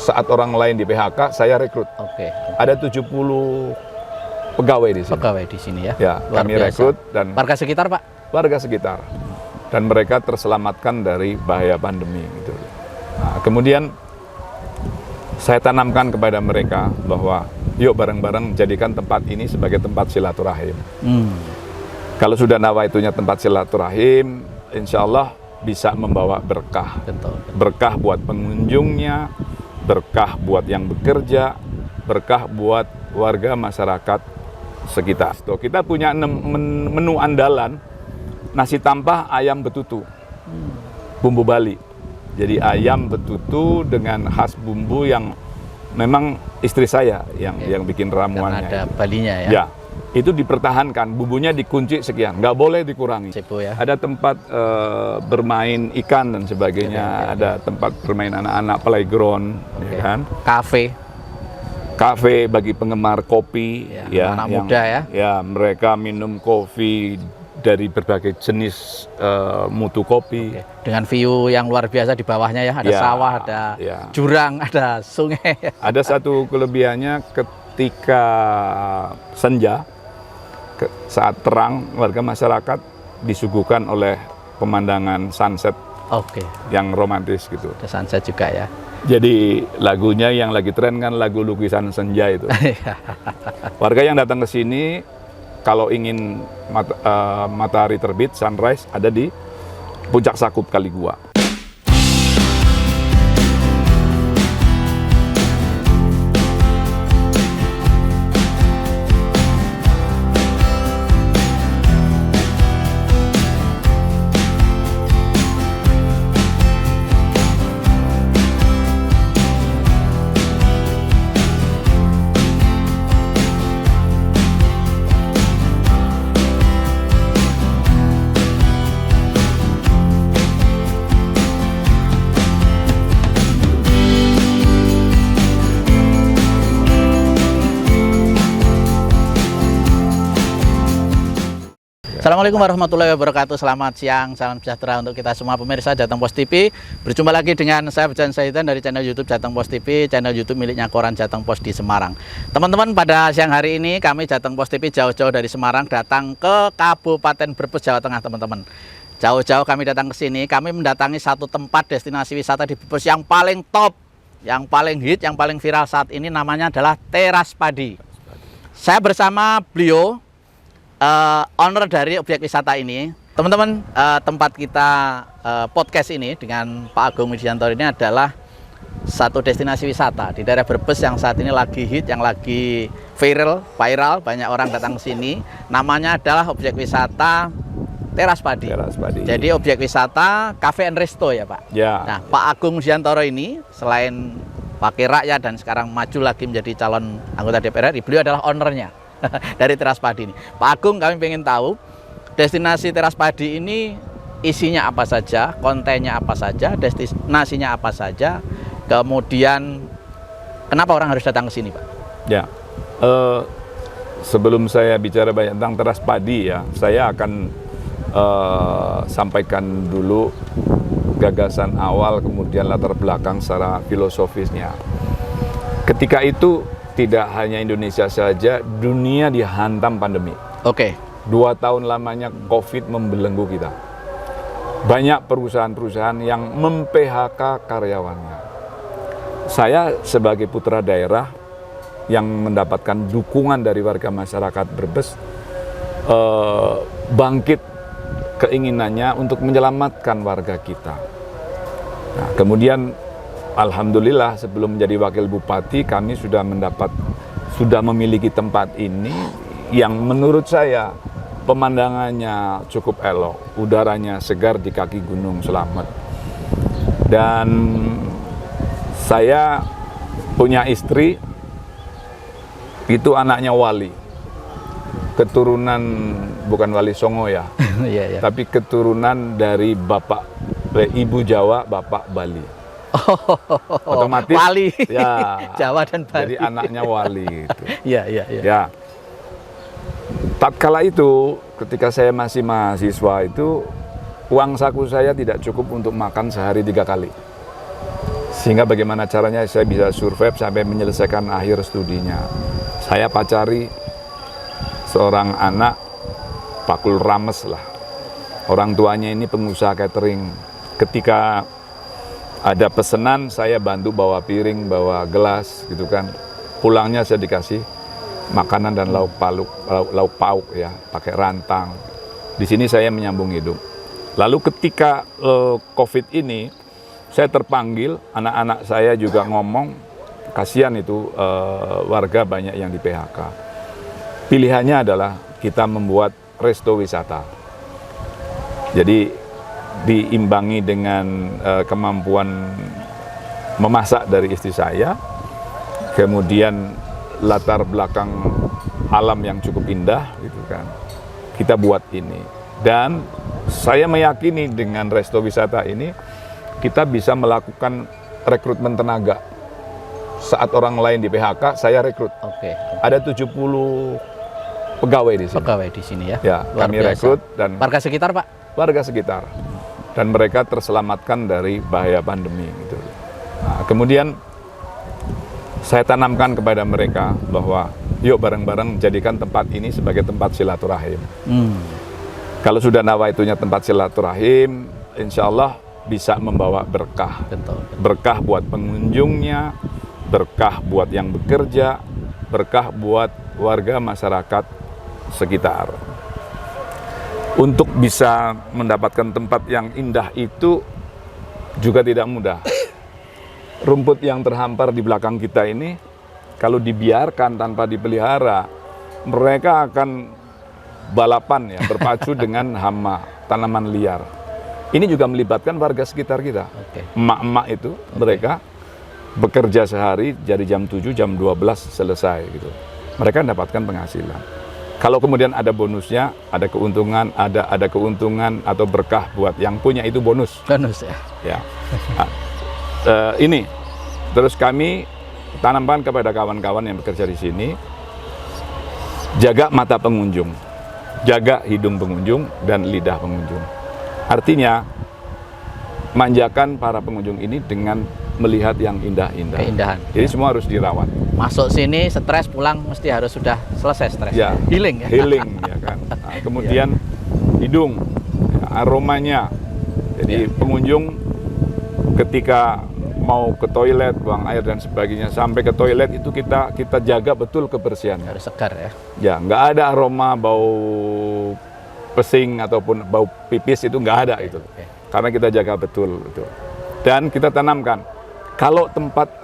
saat orang lain di PHK, saya rekrut. Oke. Ada 70 pegawai di sini. Pegawai di sini ya. Ya, Luar kami biasa. rekrut dan Warga sekitar, Pak? warga sekitar. Dan mereka terselamatkan dari bahaya pandemi gitu. Nah, kemudian saya tanamkan kepada mereka bahwa yuk bareng-bareng jadikan tempat ini sebagai tempat silaturahim. Kalau sudah nawaitunya tempat silaturahim, insya Allah bisa membawa berkah. Betul. Berkah buat pengunjungnya, berkah buat yang bekerja, berkah buat warga masyarakat sekitar. Kita punya menu andalan, nasi tampah ayam betutu, bumbu Bali. Jadi ayam betutu dengan khas bumbu yang memang istri saya yang bikin ramuannya. Karena ada Balinya ya. Ya, itu dipertahankan, bumbunya dikunci sekian, nggak boleh dikurangi. Cepo ya. Ada tempat bermain ikan dan sebagainya, ada tempat bermain anak-anak playground, ya kan? Kafe bagi penggemar kopi, ya, anak muda ya. Ya, mereka minum kopi dari berbagai jenis mutu kopi. Dengan view yang luar biasa di bawahnya ya, ada sawah, ada jurang, ada sungai. Ada satu kelebihannya ketika senja, saat terang, warga masyarakat disuguhkan oleh pemandangan sunset yang romantis gitu. Ada sunset juga ya. Jadi lagunya yang lagi tren kan lagu lukisan senja itu. Warga yang datang ke sini kalau ingin matahari terbit, sunrise, ada di Puncak Sakup Kaligua. Assalamualaikum warahmatullahi wabarakatuh. Selamat siang, salam sejahtera untuk kita semua pemirsa Jateng Pos TV. Berjumpa lagi dengan saya Bejan Saidan dari channel YouTube Jateng Pos TV, channel YouTube miliknya Koran Jateng Pos di Semarang. Teman-teman, pada siang hari ini kami Jateng Pos TV jauh-jauh dari Semarang datang ke Kabupaten Brebes, Jawa Tengah, teman-teman. Jauh-jauh kami datang ke sini, kami mendatangi satu tempat destinasi wisata di Brebes yang paling top, yang paling hit, yang paling viral saat ini, namanya adalah Teras Padi. Saya bersama beliau, owner dari objek wisata ini. Teman-teman, tempat kita podcast ini dengan Pak Agung Widianto ini adalah satu destinasi wisata di daerah Brebes yang saat ini lagi hit, yang lagi viral, banyak orang datang ke sini. Namanya adalah objek wisata Teras Padi. Jadi objek wisata cafe and resto ya Pak. Ya. Nah, Pak Agung Widianto ini selain wakil rakyat dan sekarang maju lagi menjadi calon anggota DPR RI, beliau adalah ownernya dari Teras Padi ini. Pak Agung, kami ingin tahu destinasi Teras Padi ini isinya apa saja, kontennya apa saja, destinasinya apa saja, kemudian kenapa orang harus datang ke sini, Pak? Ya, sebelum saya bicara banyak tentang Teras Padi ya, saya akan sampaikan dulu gagasan awal, kemudian latar belakang secara filosofisnya. Ketika itu tidak hanya Indonesia saja, dunia dihantam pandemi. 2 tahun lamanya COVID membelenggu kita. Banyak perusahaan-perusahaan yang mem-PHK karyawannya. Saya sebagai putra daerah yang mendapatkan dukungan dari warga masyarakat Brebes, bangkit keinginannya untuk menyelamatkan warga kita. Nah, kemudian alhamdulillah sebelum menjadi wakil bupati kami sudah memiliki tempat ini yang menurut saya pemandangannya cukup elok, udaranya segar di kaki Gunung Slamet. Dan saya punya istri, itu anaknya wali, keturunan bukan Wali Songo ya, tapi keturunan dari ibu Jawa, bapak Bali. Otomatis wali ya, Jawa dan Bali. Jadi anaknya wali gitu. Ya. Tatkala itu ketika saya masih mahasiswa itu uang saku saya tidak cukup untuk makan sehari 3 kali. Sehingga bagaimana caranya saya bisa survive sampai menyelesaikan akhir studinya. Saya pacari seorang anak Pakul Rames lah. Orang tuanya ini pengusaha catering. Ketika ada pesanan, saya bantu bawa piring, bawa gelas gitu kan. Pulangnya saya dikasih makanan dan lauk pauk ya, pakai rantang. Di sini saya menyambung hidup. Lalu ketika COVID ini, saya terpanggil, anak-anak saya juga ngomong, kasihan itu warga banyak yang di PHK. Pilihannya adalah kita membuat resto wisata. Jadi diimbangi dengan kemampuan memasak dari istri saya, kemudian latar belakang alam yang cukup indah, gitu kan. Kita buat ini, dan saya meyakini dengan resto wisata ini kita bisa melakukan rekrutmen tenaga. Saat orang lain di PHK, saya rekrut. Oke. Ada 70 pegawai di sini. Pegawai di sini ya. Ya, Luar kami biasa. rekrut dan Warga sekitar, Pak? warga sekitar. Dan mereka terselamatkan dari bahaya pandemi gitu. Nah, kemudian saya tanamkan kepada mereka bahwa yuk bareng-bareng jadikan tempat ini sebagai tempat silaturahim. Kalau sudah nawaitunya tempat silaturahim, insya Allah bisa membawa berkah. Betul. Berkah buat pengunjungnya, berkah buat yang bekerja, berkah buat warga masyarakat sekitar. Untuk bisa mendapatkan tempat yang indah itu juga tidak mudah. Rumput yang terhampar di belakang kita ini, kalau dibiarkan tanpa dipelihara, mereka akan balapan ya, berpacu dengan hama, tanaman liar. Ini juga melibatkan warga sekitar kita. Oke. Emak-emak itu, mereka bekerja sehari dari jam 7, jam 12 selesai gitu. Mereka mendapatkan penghasilan. Kalau kemudian ada bonusnya, ada keuntungan, ada keuntungan atau berkah buat yang punya itu bonus. Bonus ya. Ya. Nah, ini terus kami tanamkan kepada kawan-kawan yang bekerja di sini, jaga mata pengunjung, jaga hidung pengunjung dan lidah pengunjung. Artinya manjakan para pengunjung ini dengan melihat yang indah-indah. Keindahan. Jadi semua harus dirawat. Masuk sini stres, pulang mesti harus sudah selesai stres. Ya, Healing ya. Healing ya kan. Nah, kemudian hidung, ya, aromanya. Jadi pengunjung ketika mau ke toilet, buang air dan sebagainya, sampai ke toilet itu kita jaga betul kebersihannya. Harus segar ya. Ya, nggak ada aroma bau pesing ataupun bau pipis, itu nggak ada itu. Oke. Karena kita jaga betul itu. Dan kita tanamkan kalau tempat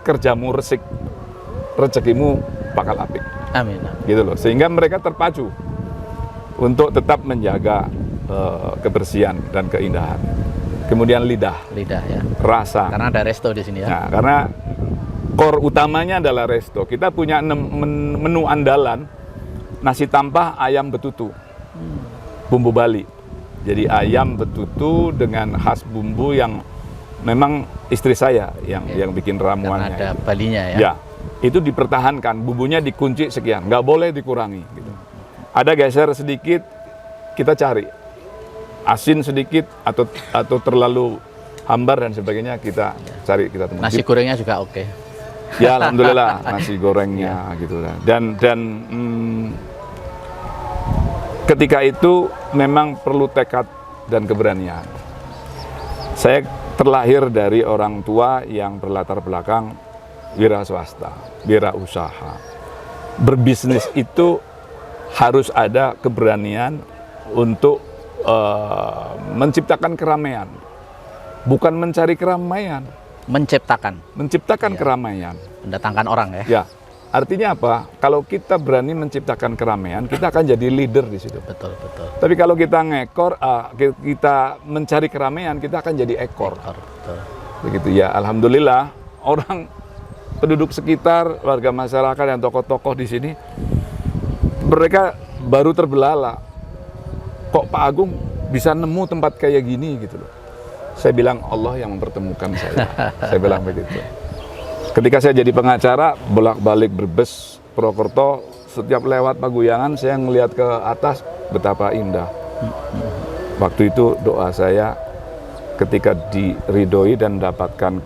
kerjamu resik, rezekimu bakal apik. Amin. Gitu loh. Sehingga mereka terpacu untuk tetap menjaga kebersihan dan keindahan. Kemudian lidah ya. rasa. Karena ada resto di sini ya. Nah, karena core utamanya adalah resto. Kita punya 6 menu andalan. Nasi tampah ayam betutu, bumbu Bali. Jadi ayam betutu dengan khas bumbu yang memang istri saya yang bikin ramuannya. Karena ada Balinya ya. Ya, itu dipertahankan, bumbunya dikunci sekian, nggak boleh dikurangi. Gitu. Ada geser sedikit, kita cari asin sedikit atau terlalu hambar dan sebagainya, kita cari, kita temukan. Nasi gorengnya juga oke. Ya, alhamdulillah nasi gorengnya gitu. Dan ketika itu memang perlu tekad dan keberanian. Saya terlahir dari orang tua yang berlatar belakang wira swasta, wira usaha. Berbisnis itu harus ada keberanian untuk menciptakan keramaian, bukan mencari keramaian. Menciptakan keramaian. Mendatangkan orang ya. Ya, artinya apa? Kalau kita berani menciptakan keramaian, kita akan jadi leader di situ. Betul. Tapi kalau kita ngekor, kita mencari keramaian, kita akan jadi ekor. Betul. Begitu ya. Alhamdulillah, orang penduduk sekitar, warga masyarakat dan tokoh-tokoh di sini, mereka baru terbelalak. Kok Pak Agung bisa nemu tempat kayak gini gitu loh. Saya bilang Allah yang mempertemukan saya. Saya bilang begitu. Ketika saya jadi pengacara, bolak-balik Brebes, Purwokerto, setiap lewat Paguyangan saya ngelihat ke atas betapa indah. Waktu itu doa saya, ketika diridhoi dan mendapatkan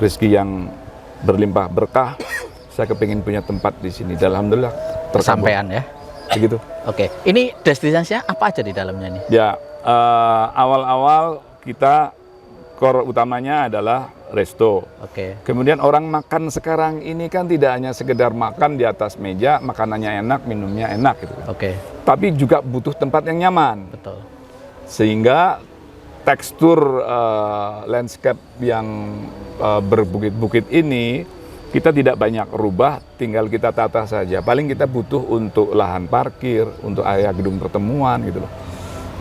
rezeki yang berlimpah berkah, saya kepingin punya tempat di sini. Dan alhamdulillah terkabul. Kesampaian ya. Begitu. Oke, ini destinasinya apa aja di dalamnya nih? Ya, awal-awal kita core utamanya adalah resto. Oke. Kemudian orang makan sekarang ini kan tidak hanya sekedar makan di atas meja, makanannya enak, minumnya enak gitu. Oke, Tapi juga butuh tempat yang nyaman. betul. Sehingga tekstur landscape yang berbukit-bukit ini kita tidak banyak rubah, tinggal kita tata saja. Paling kita butuh untuk lahan parkir, untuk area gedung pertemuan gitu loh.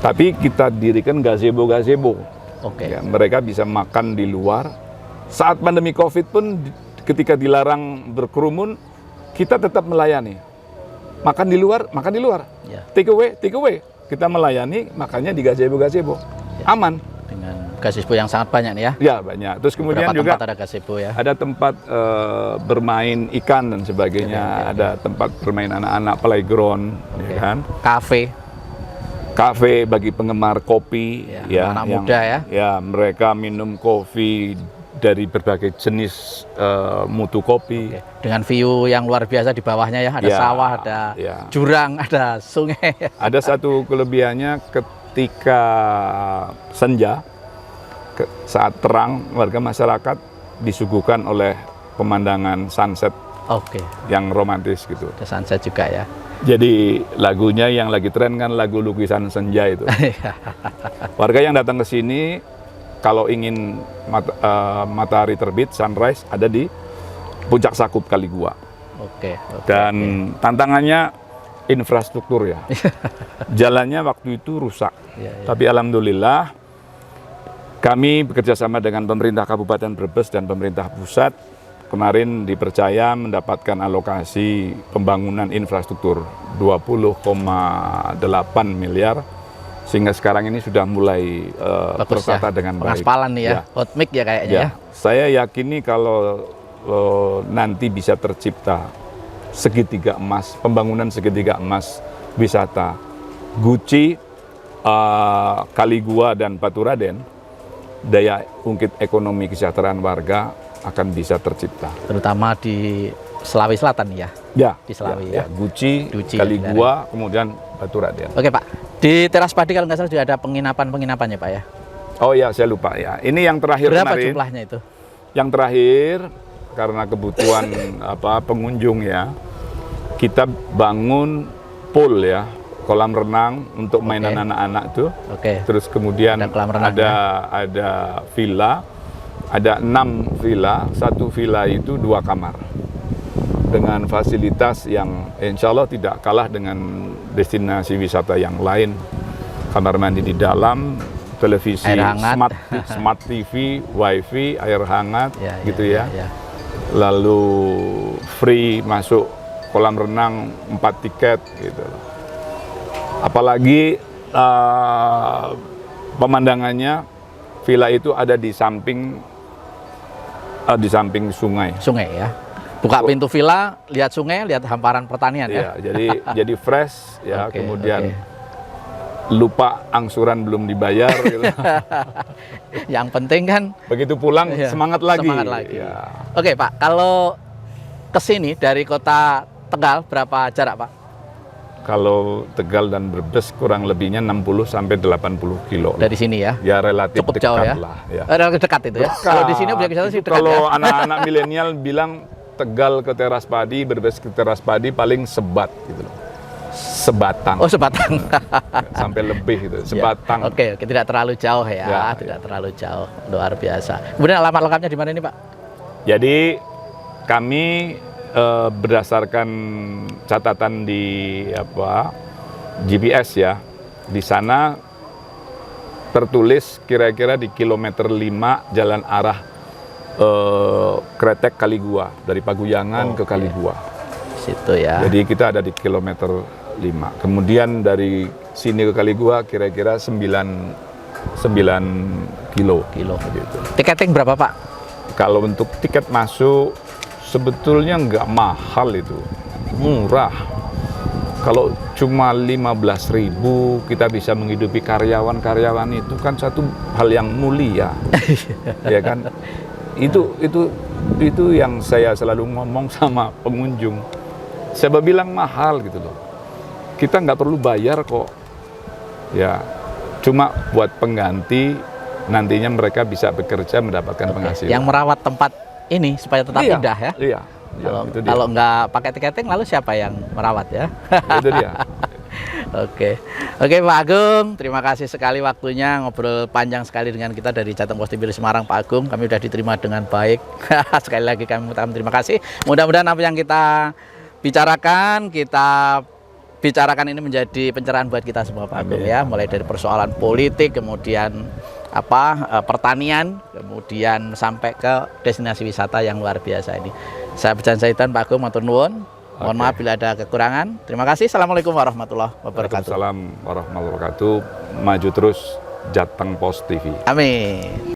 Tapi kita dirikan gazebo-gazebo. Oke. Ya, mereka bisa makan di luar. Saat pandemi Covid pun ketika dilarang berkerumun, kita tetap melayani. Makan di luar, makan di luar. Ya. Take away. Kita melayani, makannya di gazebo-gazebo. Ya. Aman. Dengan gazebo yang sangat banyak nih ya. Ya, banyak. Terus kemudian Beberapa juga tempat ada gazebo ya. ada tempat bermain ikan dan sebagainya. Oke. Ada tempat bermain anak-anak, playground, Oke. ya kan? Kafe. Bagi penggemar kopi, Ya, anak muda ya. Ya, mereka minum kopi dari berbagai jenis mutu kopi. Oke. Dengan view yang luar biasa di bawahnya ya. Ada Ya, sawah, ada ya. jurang, ada sungai. Ada satu kelebihannya ketika senja, saat terang, warga masyarakat disuguhkan oleh pemandangan sunset Oke. yang romantis gitu. Ada sunset juga ya. Jadi lagunya yang lagi tren kan lagu lukisan senja itu. Warga yang datang ke sini kalau ingin matahari terbit, sunrise, ada di Puncak Sakup Kaligua. Oke. Dan tantangannya infrastruktur ya. Jalannya waktu itu rusak. Ya, ya. Tapi alhamdulillah kami bekerja sama dengan pemerintah Kabupaten Brebes dan pemerintah pusat kemarin dipercaya mendapatkan alokasi pembangunan infrastruktur 20,8 miliar sehingga sekarang ini sudah mulai Bagus tertata ya. dengan baik. Pengaspalan nih ya. Hot mic ya kayaknya ya. Saya yakini kalau nanti bisa tercipta segitiga emas, pembangunan segitiga emas wisata Guci, Kaligua dan Baturaden, daya ungkit ekonomi kesejahteraan warga akan bisa tercipta. Terutama di Sulawesi Selatan ya. Ya, Di Selawi ya. ya. Guci, Guci, Kaligua, kemudian Baturaden. Oke Pak, di Teras Padi kalau nggak salah juga ada penginapannya Pak ya. Oh ya, saya lupa ya. Ini yang terakhir Berapa kemarin. jumlahnya itu? Yang terakhir karena kebutuhan pengunjung ya, kita bangun pool ya, kolam renang untuk mainan anak-anak tuh. Oke. Terus kemudian Ada kolam renang, ada villa, ada 6 villa, satu villa itu 2 kamar dengan fasilitas yang insya Allah tidak kalah dengan destinasi wisata yang lain. Kamar mandi di dalam, televisi Air hangat. smart TV, wifi, air hangat, Ya, gitu ya. Lalu free masuk kolam renang 4 tiket gitu. Apalagi pemandangannya villa itu ada di samping sungai. Sungai ya. Buka pintu villa, lihat sungai, lihat hamparan pertanian ya. Ya, jadi fresh ya. Oke, Kemudian oke. lupa angsuran belum dibayar gitu. Yang penting kan Begitu pulang iya, semangat lagi. Semangat lagi. Ya. Oke Pak, kalau ke sini dari kota Tegal berapa jarak Pak? Kalau Tegal dan Brebes kurang lebihnya 60 sampai 80 kilo. Dari sini ya. Ya relatif Cukup dekat jauh ya. lah. Ya. Relatif dekat itu ya. Kalau di sini objek wisata sih dekat Kalau ya. anak-anak milenial bilang Tegal ke Teras Padi, Brebes ke Teras Padi paling sebat gitu loh. Sebatang. Oh, sebatang. Sampai lebih gitu. Sebatang. Ya. Oke, tidak terlalu jauh ya. Ya, Tidak terlalu jauh. Luar biasa. Kemudian alamat lengkapnya di mana ini, Pak? Jadi kami berdasarkan catatan di GPS ya, di sana tertulis kira-kira di kilometer 5 jalan arah Kretek Kaligua, dari Paguyangan ke Kaligua. Situ ya. Jadi kita ada di kilometer 5. Kemudian dari sini ke Kaligua kira-kira 9 kilo. Gitu. Tiketing berapa, Pak? Kalau untuk tiket masuk sebetulnya nggak mahal itu, murah. Kalau cuma 15.000 kita bisa menghidupi karyawan-karyawan itu kan satu hal yang mulia, ya kan? Itu yang saya selalu ngomong sama pengunjung. Saya bilang mahal gitu loh. Kita nggak perlu bayar kok, ya. Cuma buat pengganti nantinya mereka bisa bekerja mendapatkan penghasilan. Yang merawat tempat ini supaya tetap indah ya. Iya. Kalau nggak pakai tiketing lalu siapa yang merawat ya? Itu dia. Oke Pak Agung, terima kasih sekali waktunya, ngobrol panjang sekali dengan kita dari Jateng Pos TV Semarang Pak Agung. Kami sudah diterima dengan baik. Sekali lagi kami mengucapkan terima kasih. Mudah-mudahan apa yang kita bicarakan ini menjadi pencerahan buat kita semua Pak Agung ya, mulai dari persoalan politik, kemudian pertanian, kemudian sampai ke destinasi wisata yang luar biasa ini. Saya Bejan Zaidan, Pak Agung, matur nuwun. Mohon maaf bila ada kekurangan. Terima kasih. Assalamualaikum warahmatullahi wabarakatuh. Waalaikumsalam warahmatullahi wabarakatuh. Maju terus Jateng Pos TV. Amin.